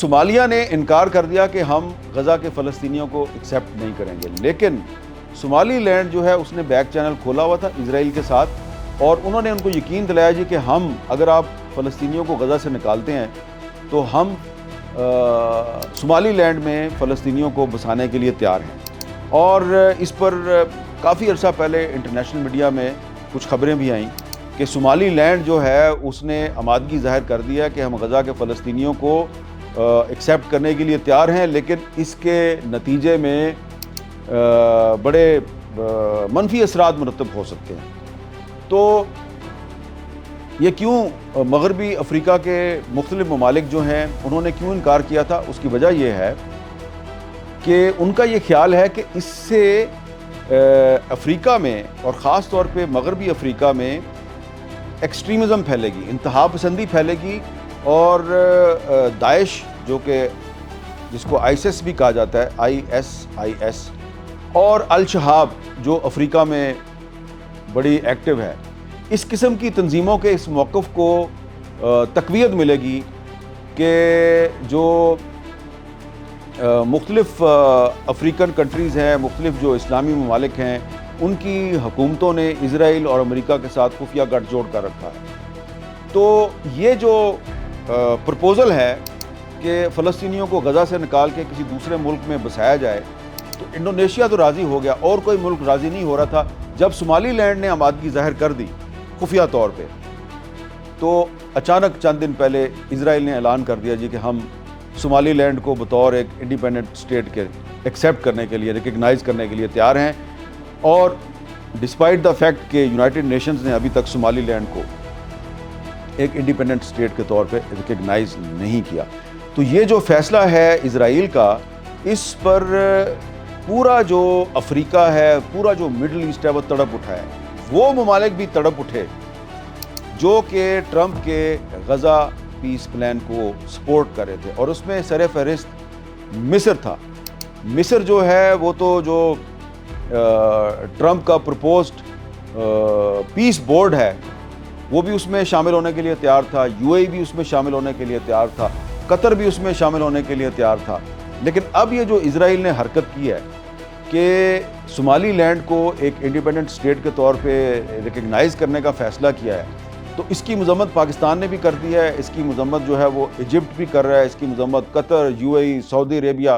Somalia نے انکار کر دیا کہ ہم غزہ کے فلسطینیوں کو ایکسیپٹ نہیں کریں گے، لیکن صومالی لینڈ جو ہے اس نے بیک چینل کھولا ہوا تھا اسرائیل کے ساتھ، اور انہوں نے ان کو یقین دلایا جی کہ ہم اگر آپ فلسطینیوں کو غزہ سے نکالتے ہیں تو ہم صومالی لینڈ میں فلسطینیوں کو بسانے کے لیے تیار ہیں۔ اور اس پر کافی عرصہ پہلے انٹرنیشنل میڈیا میں کچھ خبریں بھی آئیں کہ صومالی لینڈ جو ہے اس نے آمادگی ظاہر کر دیا کہ ہم غزہ کے فلسطینیوں کو ایکسیپٹ کرنے کے لیے تیار ہیں، لیکن اس کے نتیجے میں بڑے منفی اثرات مرتب ہو سکتے ہیں۔ تو یہ کیوں مغربی افریقہ کے مختلف ممالک جو ہیں انہوں نے کیوں انکار کیا تھا؟ اس کی وجہ یہ ہے کہ ان کا یہ خیال ہے کہ اس سے افریقہ میں اور خاص طور پہ مغربی افریقہ میں ایکسٹریمزم پھیلے گی، انتہا پسندی پھیلے گی، اور داعش جو کہ جس کو آئیسس بھی کہا جاتا ہے، IS اور الشہاب جو افریقہ میں بڑی ایکٹیو ہے، اس قسم کی تنظیموں کے اس موقف کو تقویت ملے گی کہ جو مختلف افریقن کنٹریز ہیں، مختلف جو اسلامی ممالک ہیں، ان کی حکومتوں نے اسرائیل اور امریکہ کے ساتھ خفیہ گٹھ جوڑ کر رکھا ہے۔ تو یہ جو پرپوزل ہے کہ فلسطینیوں کو غزہ سے نکال کے کسی دوسرے ملک میں بسایا جائے، تو انڈونیشیا تو راضی ہو گیا، اور کوئی ملک راضی نہیں ہو رہا تھا۔ جب صومالی لینڈ نے آمادگی ظاہر کر دی خفیہ طور پہ، تو اچانک چند دن پہلے اسرائیل نے اعلان کر دیا جی کہ ہم صومالی لینڈ کو بطور ایک انڈیپینڈنٹ اسٹیٹ کے ایکسیپٹ کرنے کے لیے، ریکگنائز کرنے کے لیے تیار ہیں، اور ڈسپائٹ دا فیکٹ کہ یونائٹڈ نیشنز نے ابھی تک صومالی لینڈ کو ایک انڈیپینڈنٹ اسٹیٹ کے طور پہ ریکگنائز نہیں کیا۔ تو یہ جو فیصلہ ہے اسرائیل کا، اس پر پورا جو افریقہ ہے، پورا جو مڈل ایسٹ ہے، وہ تڑپ اٹھا ہے۔ وہ ممالک بھی تڑپ اٹھے جو کہ ٹرمپ کے غزہ پیس پلان کو سپورٹ کر رہے تھے، اور اس میں سر فہرست مصر تھا۔ مصر جو ہے وہ تو جو ٹرمپ کا پرپوزڈ پیس بورڈ ہے وہ بھی اس میں شامل ہونے کے لیے تیار تھا، UAE بھی اس میں شامل ہونے کے لیے تیار تھا، قطر بھی اس میں شامل ہونے کے لیے تیار تھا۔ لیکن اب یہ جو اسرائیل نے حرکت کی ہے کہ صومالی لینڈ کو ایک انڈیپینڈنٹ اسٹیٹ کے طور پہ ریکگنائز کرنے کا فیصلہ کیا ہے، تو اس کی مذمت پاکستان نے بھی کر دی ہے، اس کی مذمت جو ہے وہ ایجپٹ بھی کر رہا ہے، اس کی مذمت قطر، UAE، سعودی عربیہ